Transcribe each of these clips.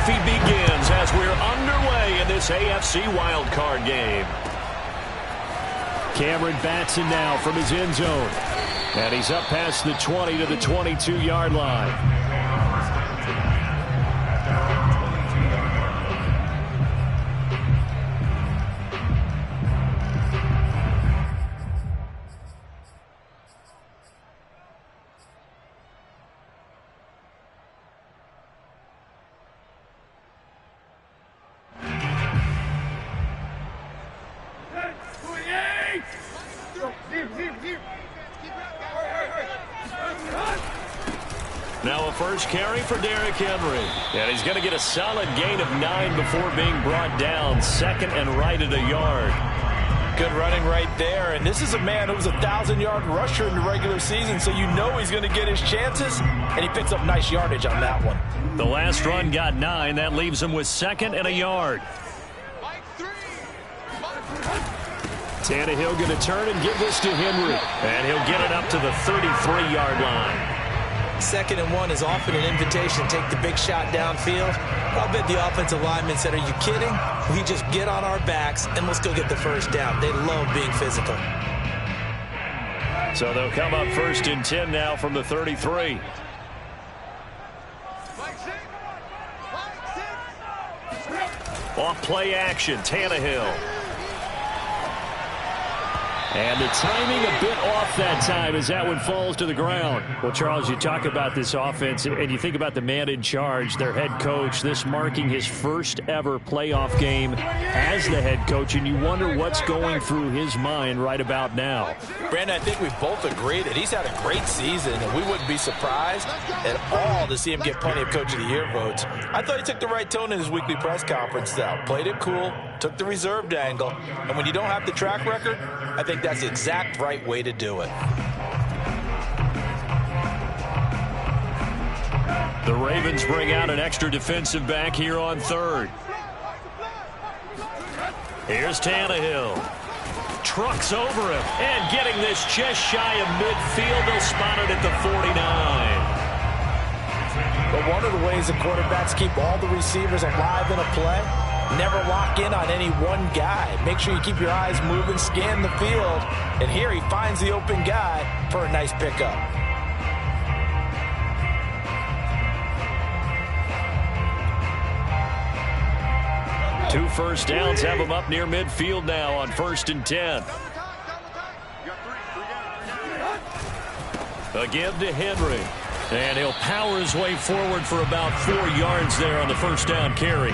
trophy begins as we're underway in this AFC wildcard game. Cameron Batson now from his end zone. And he's up past the 20 to the 22-yard line. Now a first carry for Derrick Henry. And he's going to get a solid gain of 9 before being brought down. Second and right at a yard. Good running right there. And this is a man who was a 1,000-yard rusher in the regular season, so you know he's going to get his chances. And he picks up nice yardage on that one. The last run got 9. That leaves him with 2nd and a yard. Tannehill going to turn and give this to Henry. And he'll get it up to the 33-yard line. 2nd and 1 is often an invitation to take the big shot downfield. I'll bet the offensive lineman said, are you kidding? We just get on our backs and let's go get the first down. They love being physical. So they'll come up 1st and 10 now from the 33. Off play action, Tannehill. And the timing a bit off that time as that one falls to the ground. Well, Charles, you talk about this offense, and you think about the man in charge, their head coach, this marking his first ever playoff game as the head coach, and you wonder what's going through his mind right about now. Brandon, I think we both agree that he's had a great season, and we wouldn't be surprised at all to see him get plenty of Coach of the Year votes. I thought he took the right tone in his weekly press conference, though. Played it cool, took the reserved angle, and when you don't have the track record, I think that's the exact right way to do it. The Ravens bring out an extra defensive back here on 3rd. Here's Tannehill. Trucks over him. And getting this just shy of midfield. They'll spot it at the 49. But one of the ways the quarterbacks keep all the receivers alive in a play, never lock in on any one guy. Make sure you keep your eyes moving, scan the field. And here he finds the open guy for a nice pickup. Two first downs have him up near midfield now on 1st and 10. A give to Henry. And he'll power his way forward for about 4 yards there on the first down carry.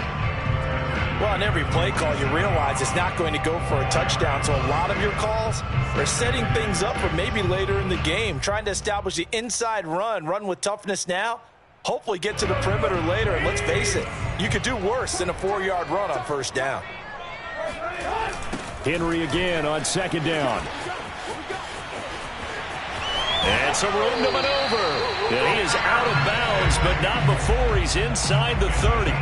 Well, on every play call, you realize it's not going to go for a touchdown. So a lot of your calls are setting things up for maybe later in the game, trying to establish the inside run with toughness now, hopefully get to the perimeter later. And let's face it, you could do worse than a 4-yard run on first down. Henry again on 2nd down. And some room to maneuver. And he is out of bounds, but not before he's inside the 30.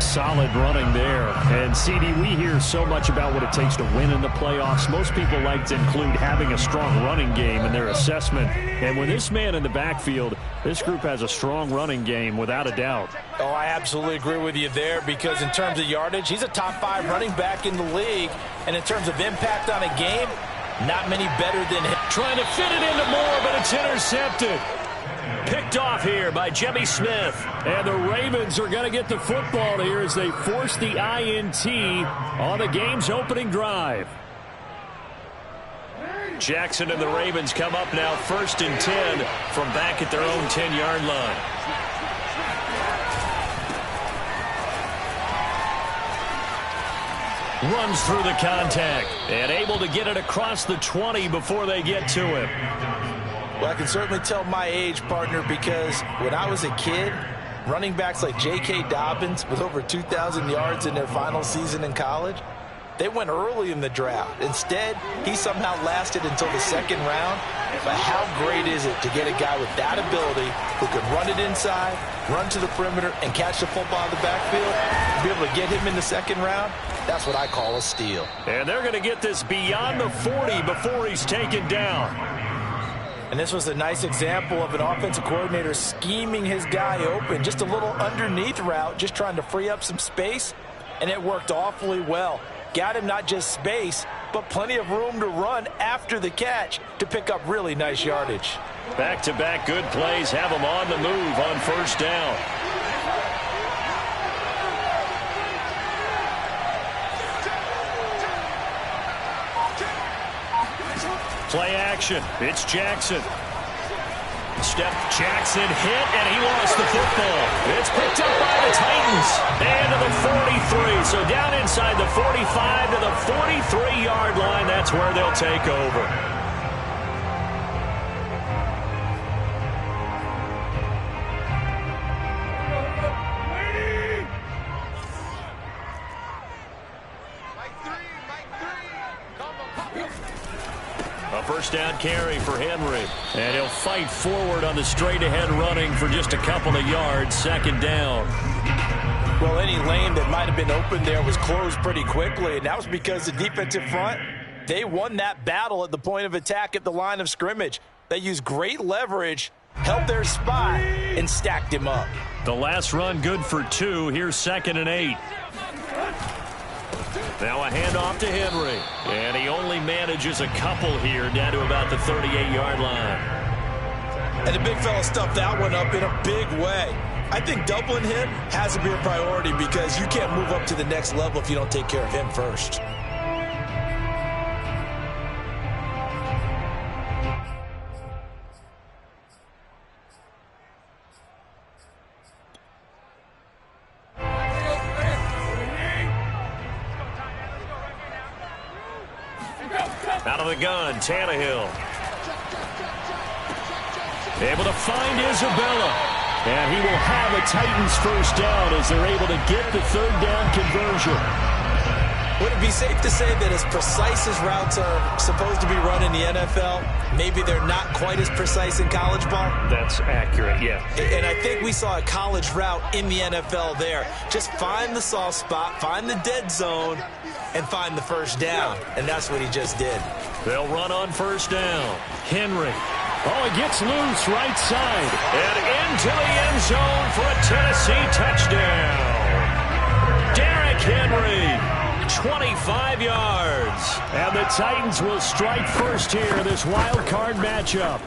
Solid running there. And, CD, we hear so much about what it takes to win in the playoffs. Most people like to include having a strong running game in their assessment. And with this man in the backfield, this group has a strong running game without a doubt. Oh, I absolutely agree with you there because in terms of yardage, he's a top 5 running back in the league. And in terms of impact on a game, not many better than him. Trying to fit it into Moore, but it's intercepted. Picked off here by Jimmy Smith. And the Ravens are going to get the football here as they force the INT on the game's opening drive. Jackson and the Ravens come up now 1st and 10 from back at their own 10-yard line. Runs through the contact and able to get it across the 20 before they get to him. Well, I can certainly tell my age, partner, because when I was a kid, running backs like J.K. Dobbins with over 2,000 yards in their final season in college, they went early in the draft. Instead, he somehow lasted until the 2nd round. But how great is it to get a guy with that ability who can run it inside, run to the perimeter, and catch the football in the backfield? To be able to get him in the 2nd round, that's what I call a steal. And they're going to get this beyond the 40 before he's taken down. And this was a nice example of an offensive coordinator scheming his guy open. Just a little underneath route, just trying to free up some space, and it worked awfully well. Got him not just space, but plenty of room to run after the catch to pick up really nice yardage. Back-to-back good plays have him on the move on first down. Play action. It's Jackson. Step Jackson hit, and he lost the football. It's picked up by the Titans. And to the 43. So down inside the 45 to the 43-yard line. That's where they'll take over. First down carry for Henry. And he'll fight forward on the straight-ahead running for just a couple of yards. Second down. Well, any lane that might have been open there was closed pretty quickly, and that was because the defensive front, they won that battle at the point of attack at the line of scrimmage. They used great leverage, held their spot, and stacked him up. The last run good for 2. Here's 2nd and 8. Now a handoff to Henry. And he only manages a couple here down to about the 38-yard line. And the big fella stuffed that one up in a big way. I think doubling him has to be a priority because you can't move up to the next level if you don't take care of him first. Out of the gun, Tannehill. Able to find Isabella. And he will have a Titans first down as they're able to get the third down conversion. Would it be safe to say that as precise as routes are supposed to be run in the NFL, maybe they're not quite as precise in college ball? That's accurate, yeah. And I think we saw a college route in the NFL there. Just find the soft spot, find the dead zone, and find the first down. And that's what he just did. They'll run on first down. Henry. Oh, he gets loose right side. And into the end zone for a Tennessee touchdown. Derrick Henry, 25 yards. And the Titans will strike first here in this wild card matchup.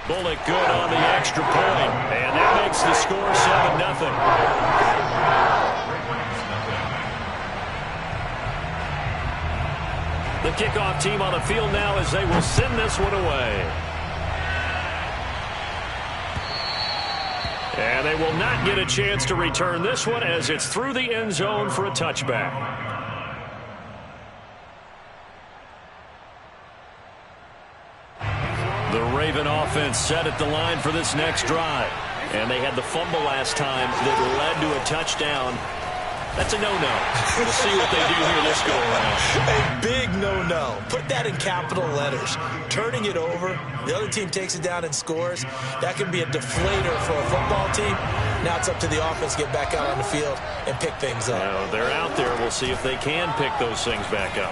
Bullock good on the extra point. And that makes the score 7-0. The kickoff team on the field now as they will send this one away. And they will not get a chance to return this one as it's through the end zone for a touchback. The Raven offense set at the line for this next drive. And they had the fumble last time that led to a touchdown. That's a no-no. We'll see what they do here this go-around. A big no-no. Put that in capital letters. Turning it over, the other team takes it down and scores. That can be a deflator for a football team. Now it's up to the offense to get back out on the field and pick things up. Now, they're out there. We'll see if they can pick those things back up.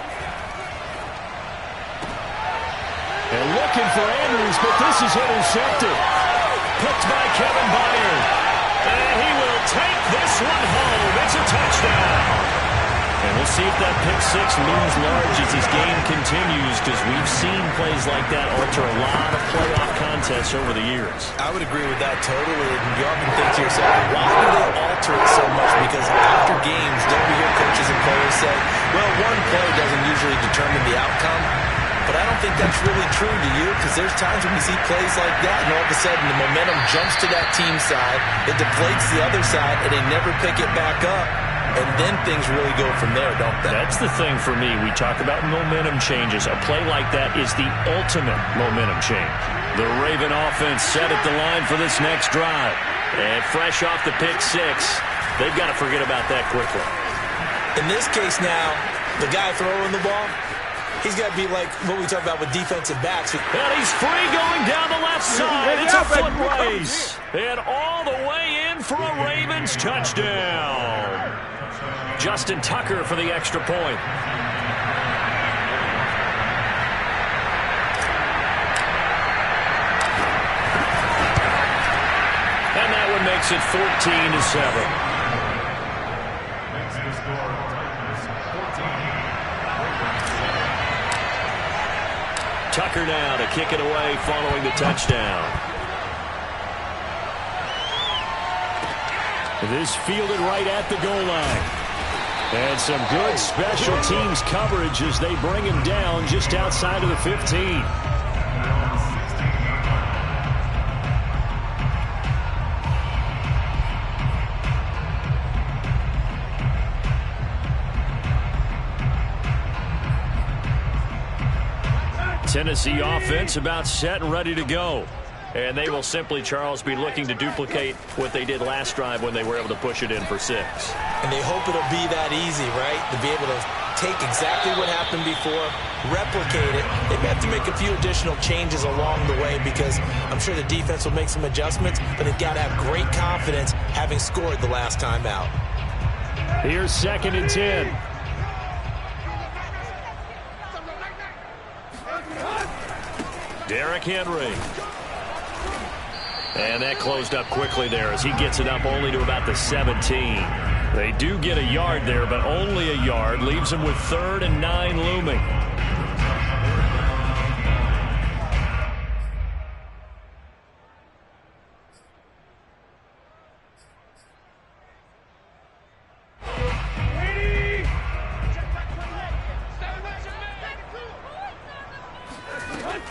And looking for Andrews, but this is intercepted. Picked by Kevin Byard. And he will take this one home. It's a touchdown. And we'll see if that pick six looms large as this game continues, because we've seen plays like that alter a lot of playoff contests over the years. I would agree with that totally. And you often think to yourself, why do they alter it so much? Because after games, don't we hear coaches and players say, well, one play doesn't usually determine the outcome. But I don't think that's really true to you, because there's times when you see plays like that, and all of a sudden the momentum jumps to that team side, it deflates the other side, and they never pick it back up, and then things really go from there, don't they? That's the thing for me. We talk about momentum changes. A play like that is the ultimate momentum change. The Raven offense set at the line for this next drive. And fresh off the pick six, they've got to forget about that quickly. In this case now, the guy throwing the ball, he's got to be like what we talk about with defensive backs. And he's free going down the left side. It's a foot race. And all the way in for a Ravens touchdown. Justin Tucker for the extra point. makes it 14-7. Tucker now to kick it away following the touchdown. This fielded right at the goal line. And some good special teams coverage as they bring him down just outside of the 15. Tennessee offense about set and ready to go. And they will simply, Charles, be looking to duplicate what they did last drive when they were able to push it in for 6. And they hope it'll be that easy, right? To be able to take exactly what happened before, replicate it. They may have to make a few additional changes along the way because I'm sure the defense will make some adjustments, but they've got to have great confidence having scored the last time out. Here's 2nd and 10. Derrick Henry. And that closed up quickly there as he gets it up only to about the 17. They do get a yard there, but only a yard. Leaves them with 3rd and 9 looming.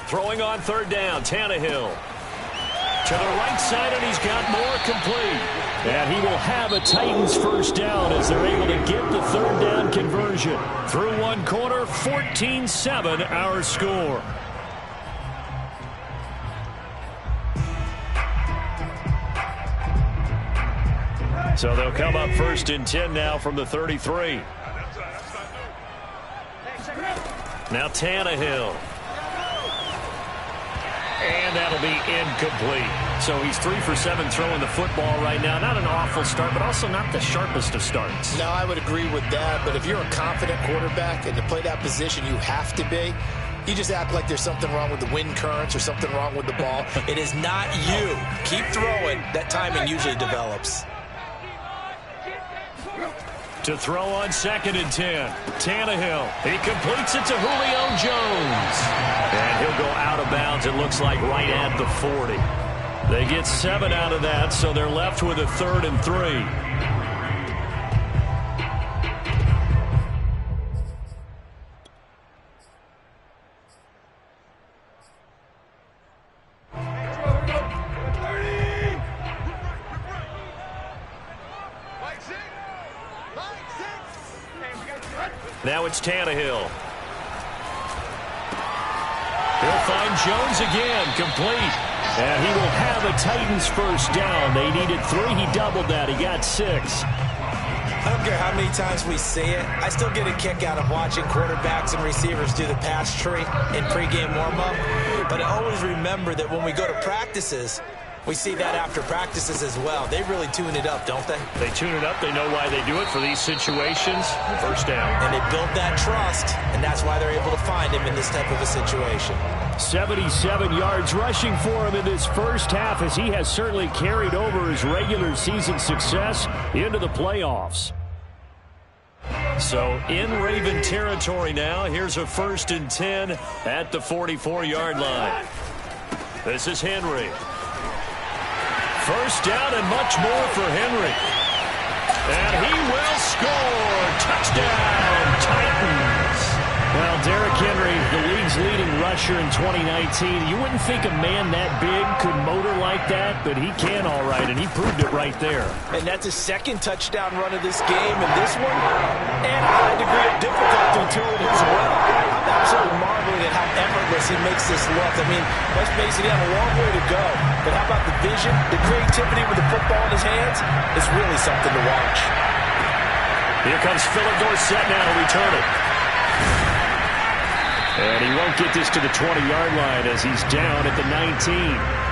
Throwing on 3rd down, Tannehill. To the right side, and he's got more complete. And he will have a Titans first down as they're able to get the 3rd down conversion. Through one quarter, 14-7 our score. So they'll come up 1st and 10 now from the 33. Now Tannehill. And that'll be incomplete. So he's 3 for 7 throwing the football right now. Not an awful start, but also not the sharpest of starts. No, I would agree with that. But if you're a confident quarterback and to play that position, you have to be. You just act like there's something wrong with the wind currents or something wrong with the ball. It is not you. Keep throwing. That timing usually develops. To throw on 2nd and 10. Tannehill. He completes it to Julio Jones. And he'll go out of bounds, it looks like, right at the 40. They get 7 out of that, so they're left with a 3rd and 3. Now it's Tannehill. He'll find Jones again, complete. And he will have a Titans first down. They needed 3. He doubled that. He got 6. I don't care how many times we say it. I still get a kick out of watching quarterbacks and receivers do the pass tree in pregame warm-up. But I always remember that when we go to practices, we see that after practices as well. They really tune it up, don't they? They tune it up. They know why they do it for these situations. First down. And they build that trust, and that's why they're able to find him in this type of a situation. 77 yards rushing for him in this first half as he has certainly carried over his regular season success into the playoffs. So in Raven territory now. Here's a 1st and 10 at the 44-yard line. This is Henry. First down and much more for Henry. And he will score. Touchdown, Titans. Well, Derrick Henry, the league's leading rusher in 2019. You wouldn't think a man that big could motor like that, but he can all right, and he proved it right there. And that's his 2nd touchdown run of this game, and this one, and a high degree of difficulty to it as well. I'm absolutely marveling at how effortless he makes this look. I mean, let's face it, he had a long way to go. But how about the vision, the creativity with the football in his hands? It's really something to watch. Here comes Philip Dorsett now to return it. And he won't get this to the 20-yard line as he's down at the 19.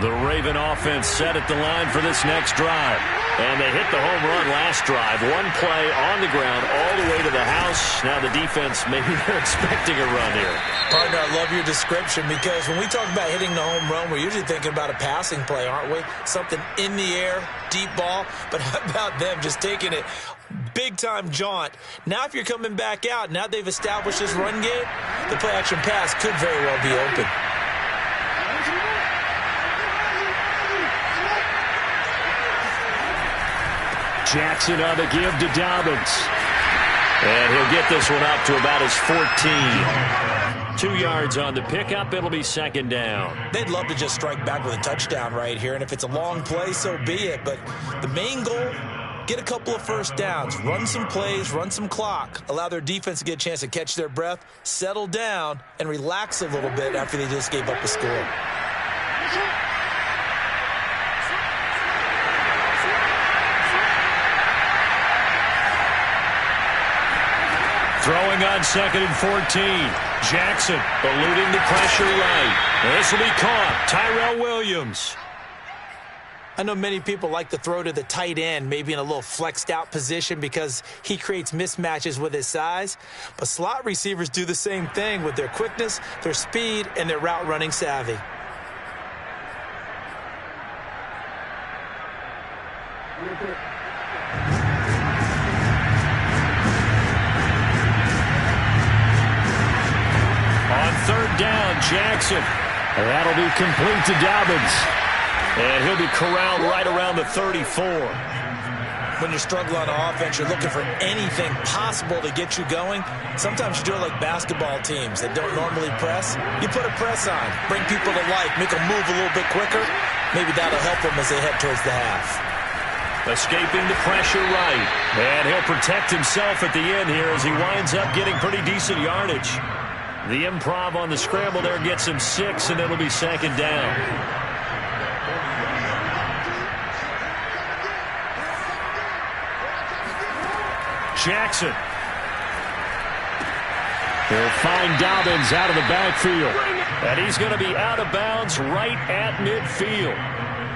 The Raven offense set at the line for this next drive. And they hit the home run last drive. One play on the ground all the way to the house. Now the defense, maybe they're expecting a run here. Partner, I love your description because when we talk about hitting the home run, we're usually thinking about a passing play, aren't we? Something in the air, deep ball. But how about them just taking it big-time jaunt? Now if you're coming back out, now they've established this run game, the play-action pass could very well be open. Jackson on the give to Dobbins. And he'll get this one up to about his 14. 2 yards on the pickup. It'll be second down. They'd love to just strike back with a touchdown right here. And if it's a long play, so be it. But the main goal, get a couple of first downs. Run some plays, run some clock. Allow their defense to get a chance to catch their breath, settle down, and relax a little bit after they just gave up a score. Throwing on 2nd and 14. Jackson eluding the pressure right. This will be caught. Tyrell Williams. I know many people like to throw to the tight end, maybe in a little flexed out position because he creates mismatches with his size. But slot receivers do the same thing with their quickness, their speed, and their route running savvy. On 3rd down, Jackson. That'll be complete to Dobbins. And he'll be corralled right around the 34. When you're struggling on offense, you're looking for anything possible to get you going. Sometimes you do it like basketball teams that don't normally press. You put a press on, bring people to life, make them move a little bit quicker. Maybe that'll help them as they head towards the half. Escaping the pressure right. And he'll protect himself at the end here as he winds up getting pretty decent yardage. The improv on the scramble there gets him 6, and it'll be second down. Jackson. He'll find Dobbins out of the backfield. And he's going to be out of bounds right at midfield.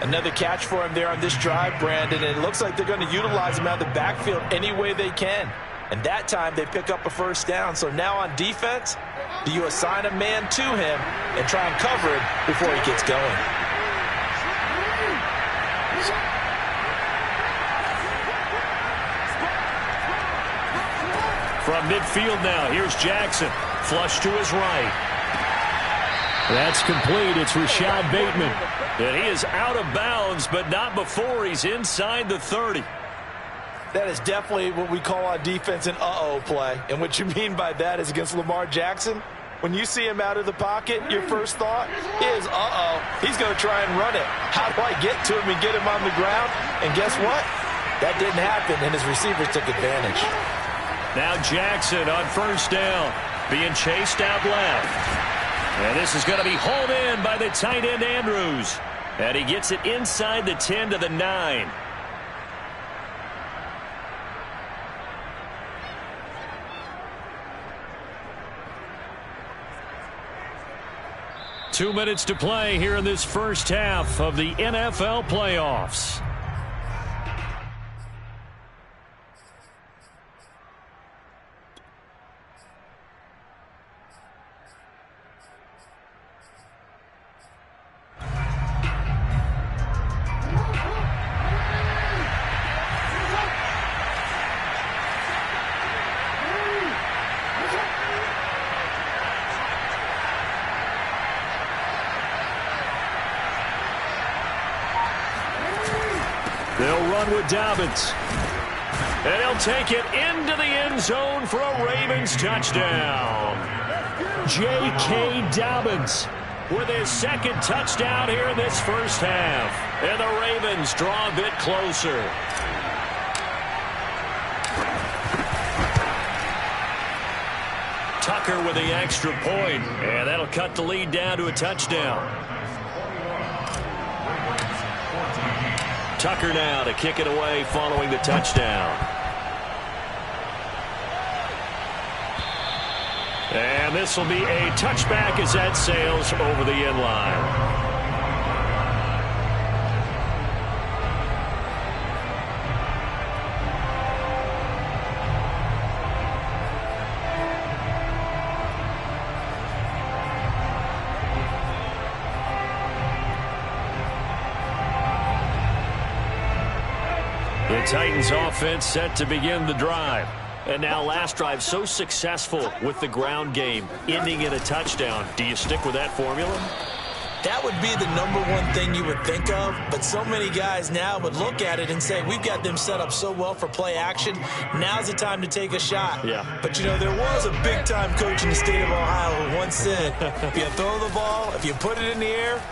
Another catch for him there on this drive, Brandon, and it looks like they're going to utilize him out of the backfield any way they can. And that time they pick up a first down. So now on defense, do you assign a man to him and try and cover him before he gets going? From midfield now, here's Jackson. Flush to his right. That's complete. It's Rashad Bateman. And he is out of bounds, but not before he's inside the 30. That is definitely what we call on defense an uh-oh play. And what you mean by that is against Lamar Jackson, when you see him out of the pocket, your first thought is, uh-oh, he's going to try and run it. How do I get to him and get him on the ground? And guess what? That didn't happen, and his receivers took advantage. Now Jackson on first down, being chased out left. And this is going to be hauled in by the tight end Andrews. And he gets it inside the 10 to the 9. Two minutes to play here in this first half of the NFL playoffs. They'll run with Dobbins. And he'll take it into the end zone for a Ravens touchdown. J.K. Dobbins with his second touchdown here in this first half. And the Ravens draw a bit closer. Tucker with the extra point. And that'll cut the lead down to a touchdown. Tucker now to kick it away following the touchdown. And this will be a touchback as that sails over the end line. Titans offense set to begin the drive. And now last drive so successful with the ground game, ending in a touchdown. Do you stick with that formula? That would be the number one thing you would think of, but so many guys now would look at it and say, we've got them set up so well for play action, now's the time to take a shot. Yeah. But, you know, there was a big-time coach in the state of Ohio who once said, if you throw the ball, if you put it in the air,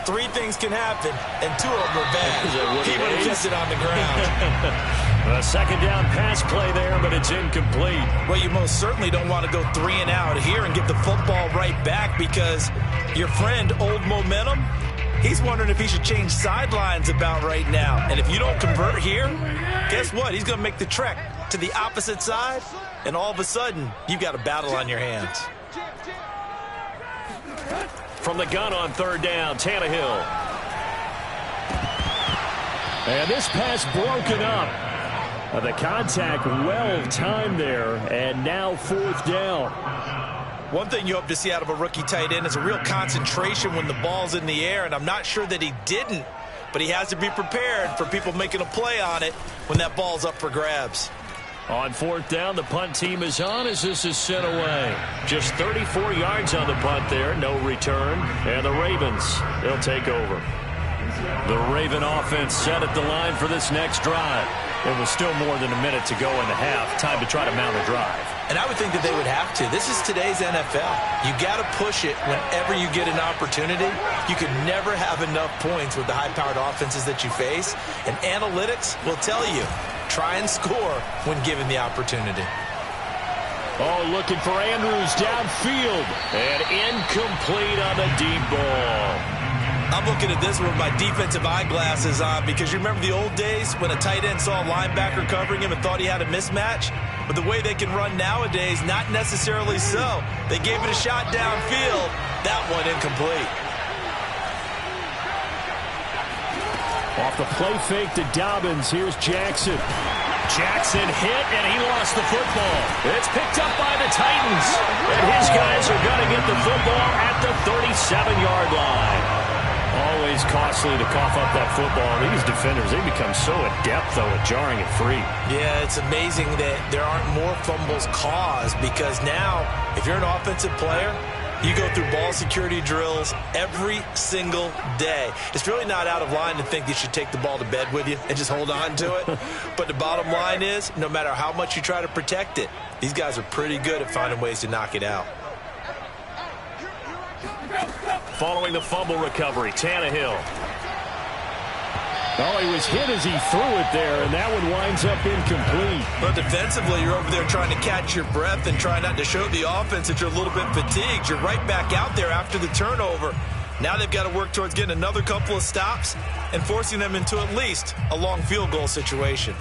3 things can happen, and 2 of them are bad. He would have kept it on the ground. A second down pass play there, but it's incomplete. Well, you most certainly don't want to go 3 and out here and get the football right back because your friend, Old Momentum, he's wondering if he should change sidelines about right now. And if you don't convert here, guess what? He's going to make the trek to the opposite side, and all of a sudden, you've got a battle on your hands. From the gun on 3rd down, Tannehill. And this pass broken up. The contact well timed there, and now 4th down. One thing you hope to see out of a rookie tight end is a real concentration when the ball's in the air, and I'm not sure that he didn't, but he has to be prepared for people making a play on it when that ball's up for grabs. On 4th down, the punt team is on as this is sent away. Just 34 yards on the punt there, no return, and the Ravens, they'll take over. The Raven offense set at the line for this next drive. It was still more than a minute to go in the half. Time to try to mount a drive. And I would think that they would have to. This is today's NFL. You got to push it whenever you get an opportunity. You can never have enough points with the high-powered offenses that you face. And analytics will tell you, try and score when given the opportunity. Oh, looking for Andrews downfield. And incomplete on the deep ball. I'm looking at this with my defensive eyeglasses on because you remember the old days when a tight end saw a linebacker covering him and thought he had a mismatch? But the way they can run nowadays, not necessarily so. They gave it a shot downfield. That one incomplete. Off the play fake to Dobbins. Here's Jackson. Jackson hit, and he lost the football. It's picked up by the Titans. And his guys are going to get the football at the 37-yard line. Always costly to cough up that football. These defenders, they become so adept, though, at jarring it free. Yeah, it's amazing that there aren't more fumbles caused because now, if you're an offensive player, you go through ball security drills every single day. It's really not out of line to think you should take the ball to bed with you and just hold on to it. But the bottom line is, no matter how much you try to protect it, these guys are pretty good at finding ways to knock it out. Following the fumble recovery, Tannehill. Oh, he was hit as he threw it there, and that one winds up incomplete. But defensively, you're over there trying to catch your breath and try not to show the offense that you're a little bit fatigued. You're right back out there after the turnover. Now they've got to work towards getting another couple of stops and forcing them into at least a long field goal situation.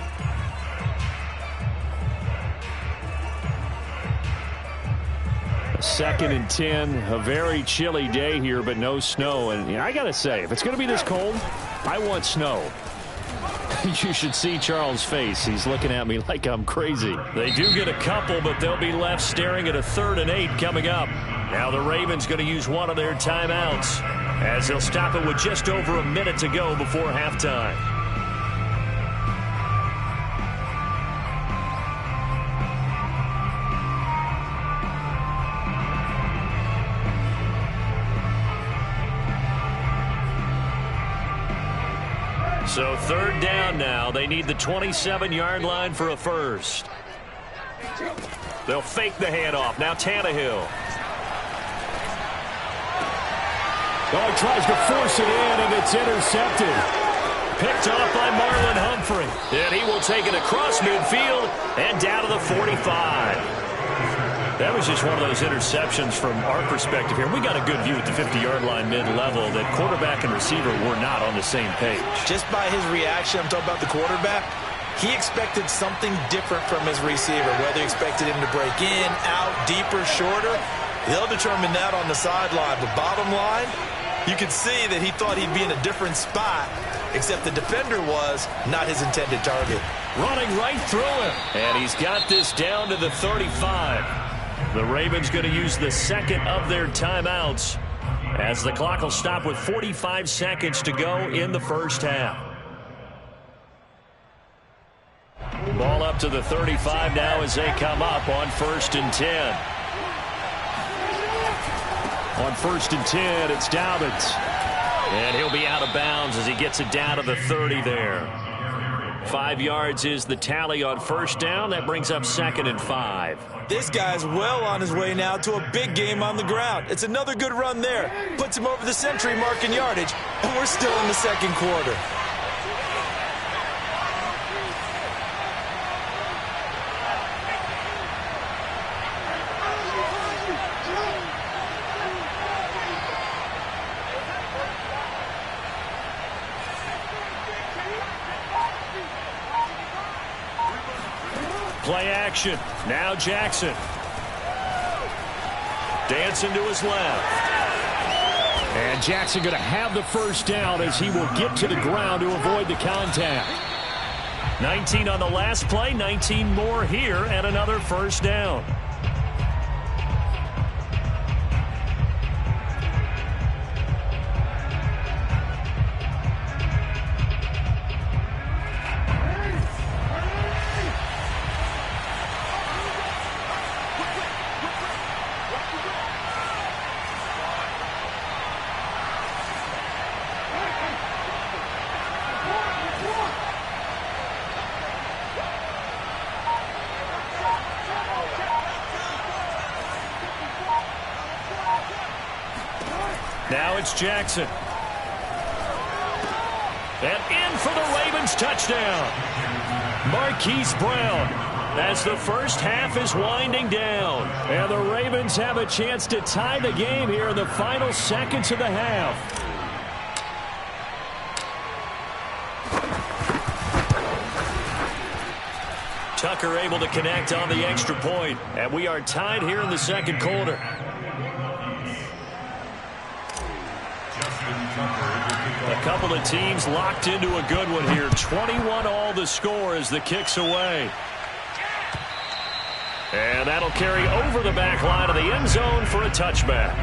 Second and 10, a very chilly day here, but no snow. And you know, I got to say, if it's going to be this cold, I want snow. You should see Charles' face. He's looking at me like I'm crazy. They do get a couple, but they'll be left staring at a 3rd and 8 coming up. Now the Ravens going to use one of their timeouts as they'll stop it with just over a minute to go before halftime. So 3rd down now. They need the 27-yard line for a first. They'll fake the handoff. Now Tannehill. Oh, he tries to force it in, and it's intercepted. Picked off by Marlon Humphrey. And he will take it across midfield and down to the 45. That was just one of those interceptions from our perspective here. We got a good view at the 50-yard line mid-level that quarterback and receiver were not on the same page. Just by his reaction, I'm talking about the quarterback, he expected something different from his receiver, whether he expected him to break in, out, deeper, shorter. They'll determine that on the sideline. But bottom line, you could see that he thought he'd be in a different spot, except the defender was not his intended target. Running right through him. And he's got this down to the 35. The Ravens going to use the second of their timeouts as the clock will stop with 45 seconds to go in the first half. Ball up to the 35 now as they come up on 1st and 10. On 1st and 10, it's Dobbins. And he'll be out of bounds as he gets it down to the 30 there. 5 yards is the tally on 1st down. That brings up 2nd and 5. This guy's well on his way now to a big game on the ground. It's another good run there. Puts him over the century mark in yardage, and we're still in the 2nd quarter. Play action. Now Jackson. Dancing to his left. And Jackson going to have the 1st down as he will get to the ground to avoid the contact. 19 on the last play, 19 more here, and another 1st down. Now it's Jackson. And in for the Ravens touchdown. Marquise Brown as the first half is winding down. And the Ravens have a chance to tie the game here in the final seconds of the half. Tucker able to connect on the extra point. And we are tied here in the 2nd quarter. A couple of teams locked into a good one here. 21 all the score as the kick's away. And that'll carry over the back line of the end zone for a touchback.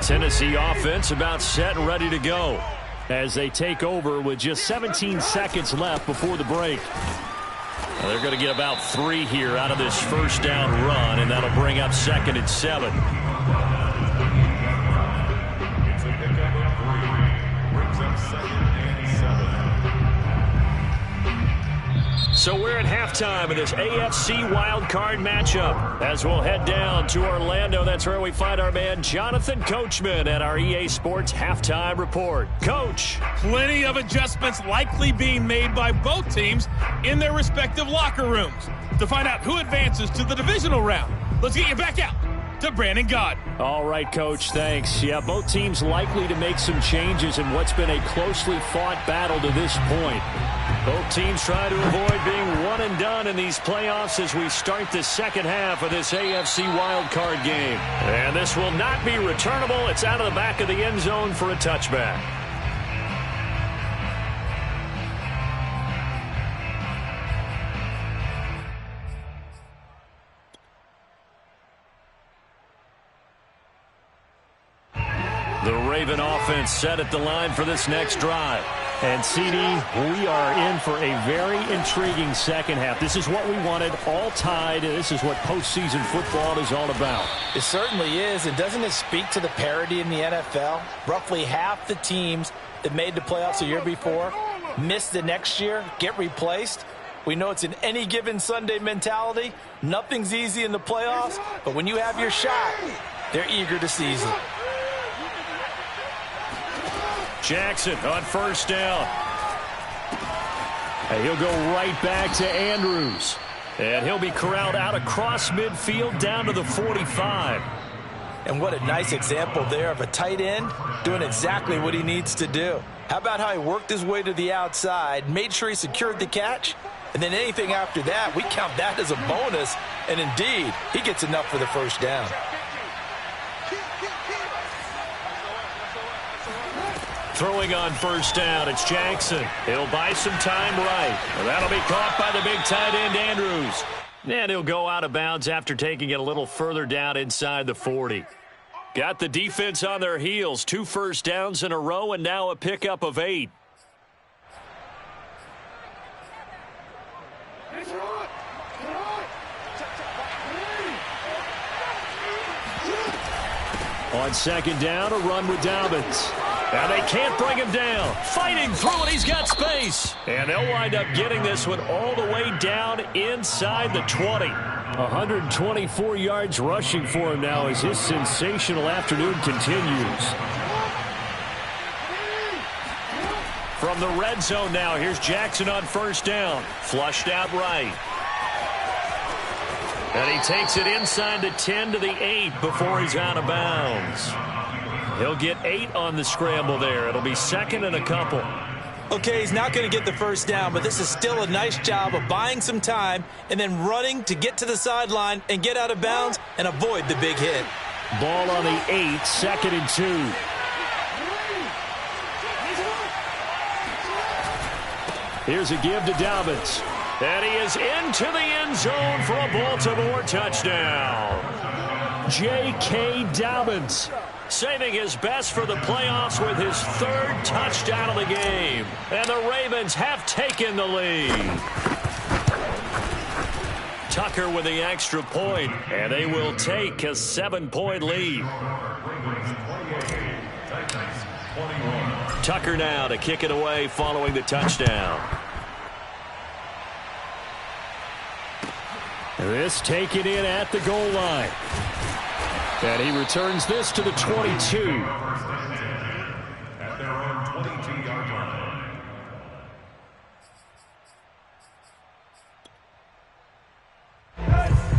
Tennessee offense about set and ready to go as they take over with just 17 seconds left before the break. They're going to get about 3 here out of this 1st down run, and that'll bring up 2nd and 7. So we're at halftime of this AFC wildcard matchup as we'll head down to Orlando. That's where we find our man Jonathan Coachman at our EA Sports Halftime Report. Coach. Plenty of adjustments likely being made by both teams in their respective locker rooms. To find out who advances to the divisional round, let's get you back out to Brandon Gaud. All right, Coach, thanks. Yeah, both teams likely to make some changes in what's been a closely fought battle to this point. Both teams try to avoid being one and done in these playoffs as we start the 2nd half of this AFC wildcard game. And this will not be returnable. It's out of the back of the end zone for a touchback. The Raven offense set at the line for this next drive. And, CD, we are in for a very intriguing 2nd half. This is what we wanted, all tied. This is what postseason football is all about. It certainly is. And doesn't it speak to the parity in the NFL? Roughly half the teams that made the playoffs a year before miss the next year, get replaced. We know it's an any given Sunday mentality. Nothing's easy in the playoffs, but when you have your shot, they're eager to seize it. Jackson on 1st down. And he'll go right back to Andrews. And he'll be corralled out across midfield down to the 45. And what a nice example there of a tight end doing exactly what he needs to do. How about how he worked his way to the outside, made sure he secured the catch, and then anything after that, we count that as a bonus. And indeed, he gets enough for the 1st down. Throwing on 1st down, it's Jackson. He'll buy some time right. And that'll be caught by the big tight end, Andrews. And he'll go out of bounds after taking it a little further down inside the 40. Got the defense on their heels. 2 first downs in a row and now a pickup of 8. On second down, a run with Dobbins. And they can't bring him down. Fighting through and he's got space. And they'll wind up getting this one all the way down inside the 20. 124 yards rushing for him now as his sensational afternoon continues. From the red zone now, here's Jackson on first down. Flushed out right. And he takes it inside the 10 to the 8 before he's out of bounds. He'll get 8 on the scramble there. It'll be second and a couple. Okay, he's not going to get the first down, but this is still a nice job of buying some time and then running to get to the sideline and get out of bounds and avoid the big hit. Ball on the 8, second and 2. Here's a give to Dobbins. And he is into the end zone for a Baltimore touchdown. J.K. Dobbins saving his best for the playoffs with his 3rd touchdown of the game. And the Ravens have taken the lead. Tucker with the extra point, and they will take a 7-point lead. Tucker now to kick it away following the touchdown. This taken in at the goal line. And he returns this to the 22. At their own 22-yard line.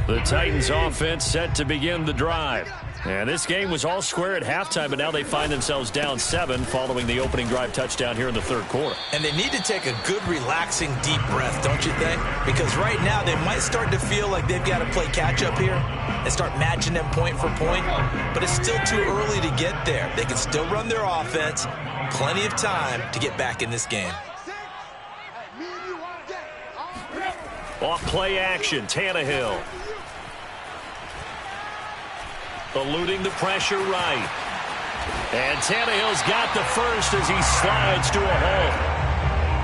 The Titans offense set to begin the drive. And this game was all square at halftime, but now they find themselves down 7 following the opening drive touchdown here in the 3rd quarter. And they need to take a good, relaxing, deep breath, don't you think? Because right now they might start to feel like they've got to play catch-up here and start matching them point for point. But it's still too early to get there. They can still run their offense. Plenty of time to get back in this game. Off play action, Tannehill. Eluding the pressure right. And Tannehill's got the first as he slides to a hole.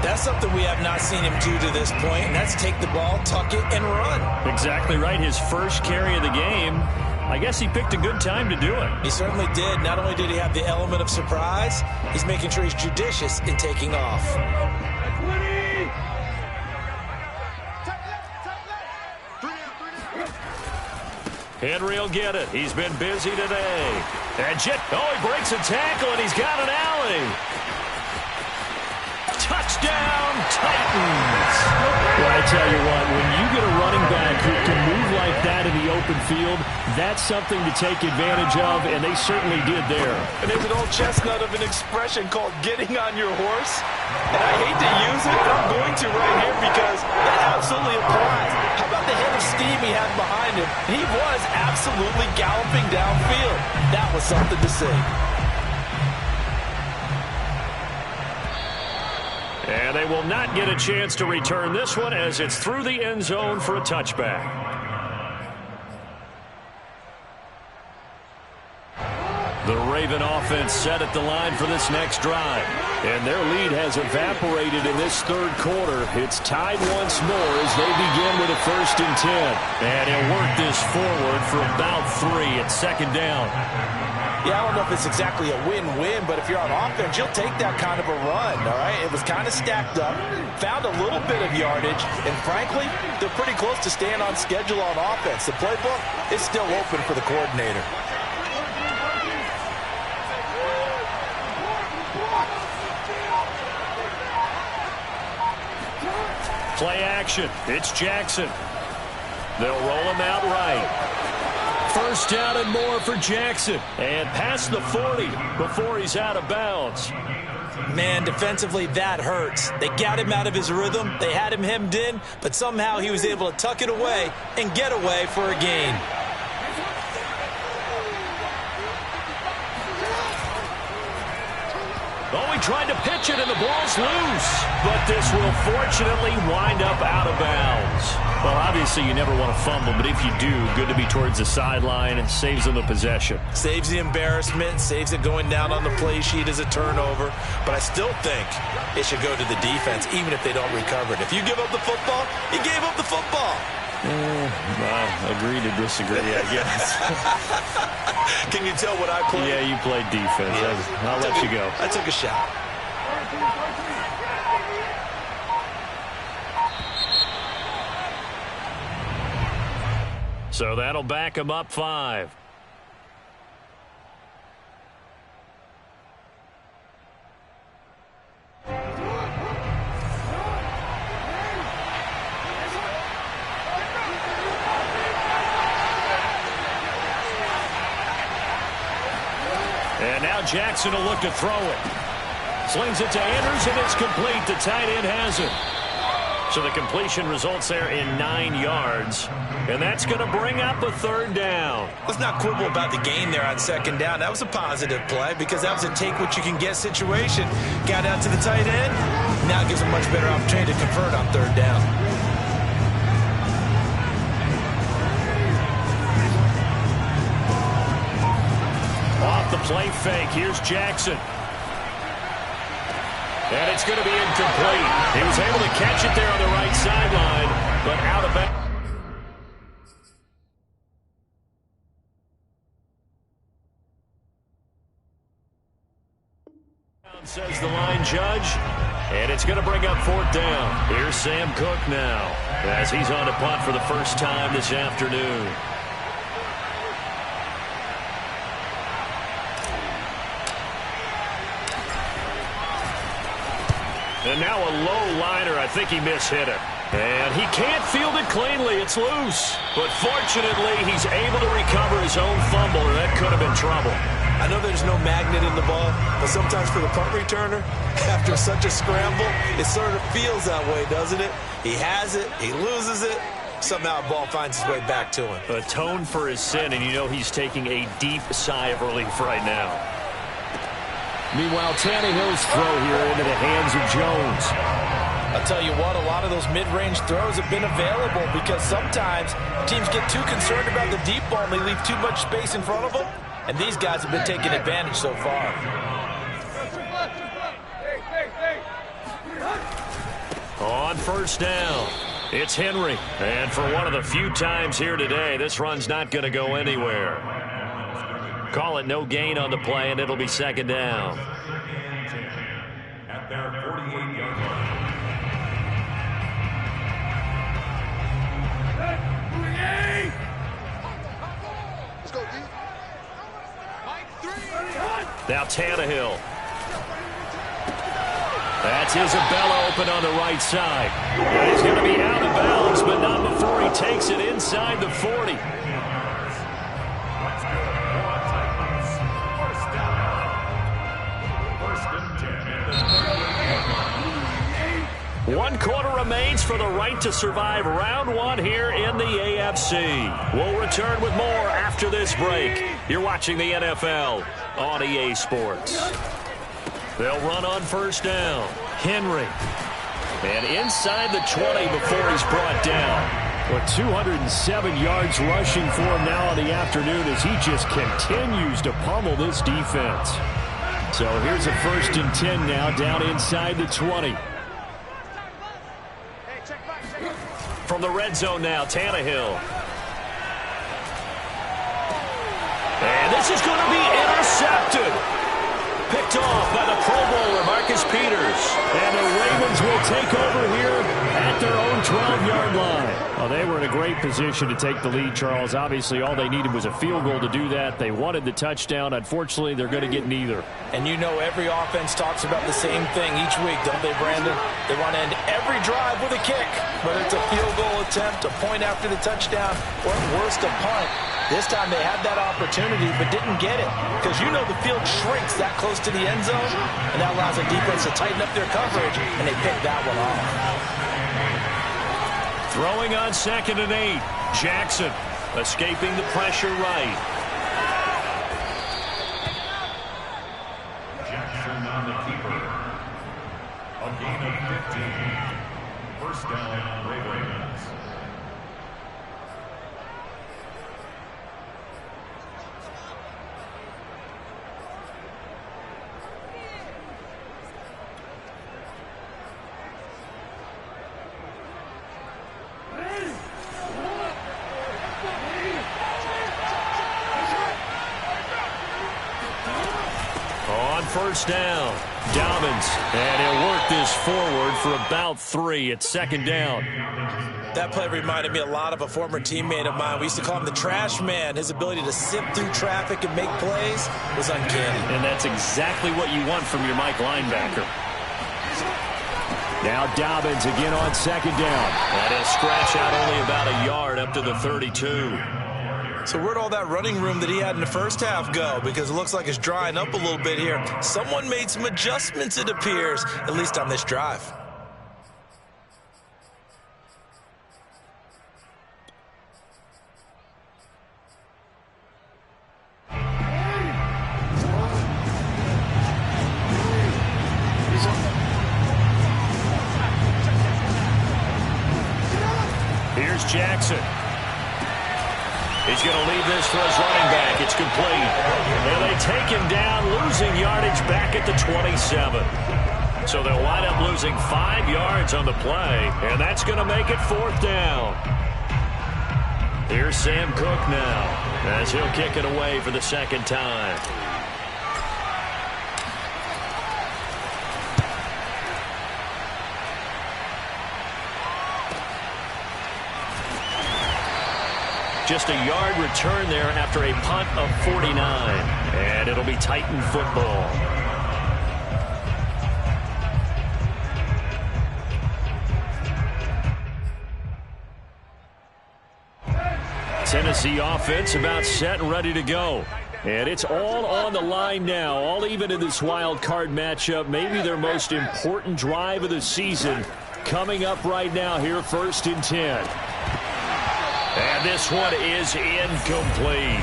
That's something we have not seen him do to this point, and that's take the ball, tuck it, and run. Exactly right. His first carry of the game. I guess he picked a good time to do it. He certainly did. Not only did he have the element of surprise, he's making sure he's judicious in taking off. Henry will get it. He's been busy today. And he breaks a tackle, and he's got an alley. Touchdown, Titans. Well, I tell you what, when you get a running back who can move like that in the open field, that's something to take advantage of, and they certainly did there. And there's an old chestnut of an expression called getting on your horse. And I hate to use it, but I'm going to right here because it absolutely applies. How about the head of steam he had behind him? He was absolutely galloping downfield. That was something to see. And they will not get a chance to return this one as it's through the end zone for a touchback. The Raven offense set at the line for this next drive. And their lead has evaporated in this 3rd quarter. It's tied once more as they begin with a 1st and 10. And he'll work this forward for about 3 at 2nd down. Yeah, I don't know if it's exactly a win-win, but if you're on offense, you'll take that kind of a run, all right? It was kind of stacked up, found a little bit of yardage, and frankly, they're pretty close to staying on schedule on offense. The playbook is still open for the coordinator. Play action. It's Jackson. They'll roll him out right. 1st down and more for Jackson. And past the 40 before he's out of bounds. Man, defensively, that hurts. They got him out of his rhythm. They had him hemmed in, but somehow he was able to tuck it away and get away for a gain. Oh, he tried to pitch it, and the ball's loose. But this will fortunately wind up out of bounds. Well, obviously, you never want to fumble, but if you do, good to be towards the sideline. Saves them the possession. Saves the embarrassment, saves it going down on the play sheet as a turnover. But I still think it should go to the defense, even if they don't recover it. If you give up the football, you gave up the football. Agree to disagree, I guess. Can you tell what I played? Yeah, you played defense. Yeah. I'll let you go. I took a shot. So that'll back him up 5. And now Jackson will look to throw it. Slings it to Anders, and it's complete. The tight end has it. So the completion results there in 9 yards. And that's going to bring up a 3rd down. Let's not quibble about the gain there on 2nd down. That was a positive play because that was a take-what-you-can-get situation. Got out to the tight end. Now it gives a much better opportunity to convert on 3rd down. Off the play fake. Here's Jackson. And it's going to be incomplete. He was able to catch it there on the right sideline, but out of bounds. Says the line judge. And it's going to bring up 4th down. Here's Sam Cook now as he's on to punt for the first time this afternoon. And now a low liner. I think he mishit it. And he can't field it cleanly. It's loose. But fortunately, he's able to recover his own fumble, or that could have been trouble. I know there's no magnet in the ball, but sometimes for the punt returner, after such a scramble, it sort of feels that way, doesn't it? He has it. He loses it. Somehow a ball finds its way back to him. Atone for his sin, and you know he's taking a deep sigh of relief right now. Meanwhile, Tannehill's throw here into the hands of Jones. I'll tell you what, a lot of those mid-range throws have been available because sometimes teams get too concerned about the deep ball and they leave too much space in front of them. And these guys have been taking advantage so far. On 1st down, it's Henry. And for one of the few times here today, this run's not going to go anywhere. Call it no gain on the play, and it'll be 2nd down. At their 48-yard line. Now Tannehill. That's Isabella open on the right side. And he's going to be out of bounds, but not before he takes it inside the 40. One quarter remains for the right to survive round 1 here in the AFC. We'll return with more after this break. You're watching the NFL on EA Sports. They'll run on 1st down. Henry. And inside the 20 before he's brought down. Well, 207 yards rushing for him now in the afternoon as he just continues to pummel this defense. So here's a 1st and 10 now down inside the 20. From the red zone now, Tannehill. And this is going to be intercepted. Picked off by the Pro Bowler, Marcus Peters. And the Ravens will take over here at their own 12-yard line. Well, they were in a great position to take the lead, Charles. Obviously, all they needed was a field goal to do that. They wanted the touchdown. Unfortunately, they're going to get neither. And you know every offense talks about the same thing each week, don't they, Brandon? They want to end every drive with a kick, whether it's a field goal attempt, a point after the touchdown, or at worst, a punt. This time they had that opportunity but didn't get it because you know the field shrinks that close to the end zone, and that allows the defense to tighten up their coverage, and they picked that one off. Throwing on 2nd and 8. Jackson escaping the pressure right. Jackson on the keeper. First down, Ravens. On first down, Dobbins, and he'll work this forward for about 3. It's second down. That play reminded me a lot of a former teammate of mine. We used to call him the trash man. His ability to sift through traffic and make plays was uncanny. And that's exactly what you want from your Mike linebacker. Now Dobbins again on second down. And he'll scratch out only about a yard up to the 32. So where'd all that running room that he had in the first half go? Because it looks like it's drying up a little bit here. Someone made some adjustments, it appears, at least on this drive. Here's Jackson. He's going to leave this for his running back. It's complete. And they take him down, losing yardage back at the 27. So they'll wind up losing 5 yards on the play, and that's going to make it fourth down. Here's Sam Cook now, as he'll kick it away for the second time. Just a yard return there after a punt of 49. And it'll be Titan football. Tennessee offense about set and ready to go. And it's all on the line now, all even in this wild card matchup. Maybe their most important drive of the season coming up right now here, 1st and 10. And this one is incomplete.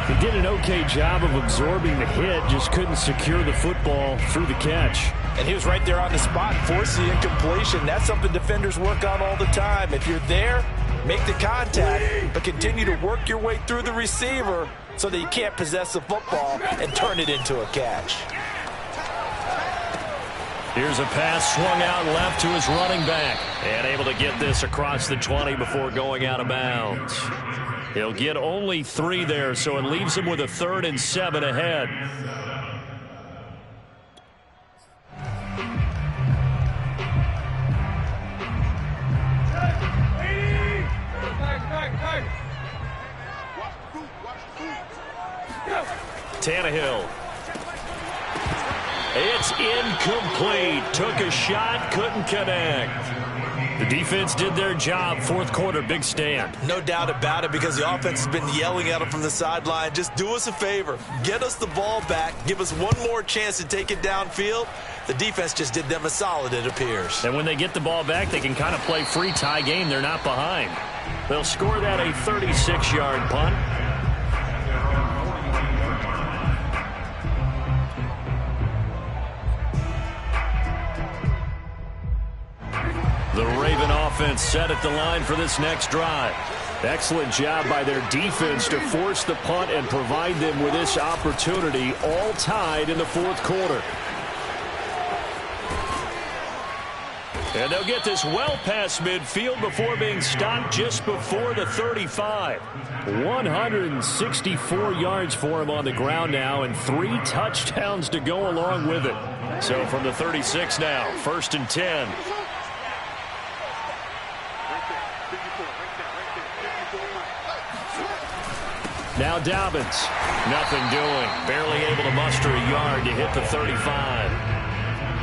He did an okay job of absorbing the hit, just couldn't secure the football through the catch. And he was right there on the spot, forcing the incompletion. That's something defenders work on all the time. If you're there, make the contact, but continue to work your way through the receiver so that you can't possess the football and turn it into a catch. Here's a pass swung out left to his running back. And able to get this across the 20 before going out of bounds. He'll get only 3 there, so it leaves him with a 3rd and 7 ahead. Tannehill. It's incomplete. Took a shot, couldn't connect. The defense did their job. 4th quarter, big stand. No doubt about it, because the offense has been yelling at them from the sideline. Just do us a favor. Get us the ball back. Give us one more chance to take it downfield. The defense just did them a solid, it appears. And when they get the ball back, they can kind of play free tie game. They're not behind. They'll score that a 36-yard punt. The Raven offense set at the line for this next drive. Excellent job by their defense to force the punt and provide them with this opportunity, all tied in the 4th quarter. And they'll get this well past midfield before being stopped just before the 35. 164 yards for him on the ground now, and 3 touchdowns to go along with it. So from the 36 now, 1st and 10. Now Dobbins, nothing doing. Barely able to muster a yard to hit the 35.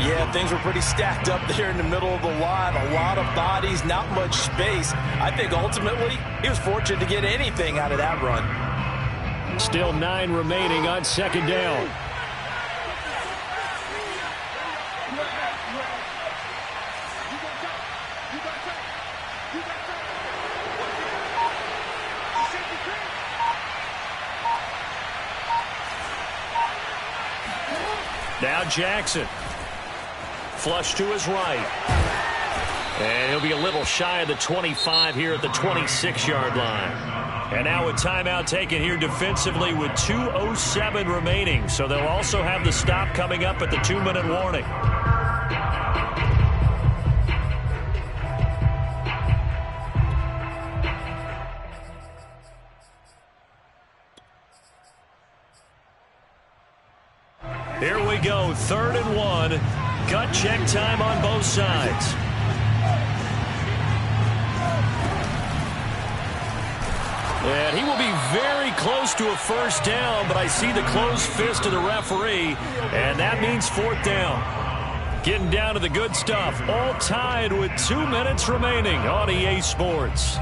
Yeah, things were pretty stacked up there in the middle of the line. A lot of bodies, not much space. I think ultimately he was fortunate to get anything out of that run. Still 9 remaining on 2nd down. Now Jackson. Flush to his right. And he'll be a little shy of the 25 here at the 26-yard line. And now a timeout taken here defensively with 2:07 remaining. So they'll also have the stop coming up at the 2-minute warning. Here we go, 3rd and 1. Gut check time on both sides. And he will be very close to a first down, but I see the closed fist of the referee, and that means 4th down. Getting down to the good stuff, all tied with 2 minutes remaining on EA Sports.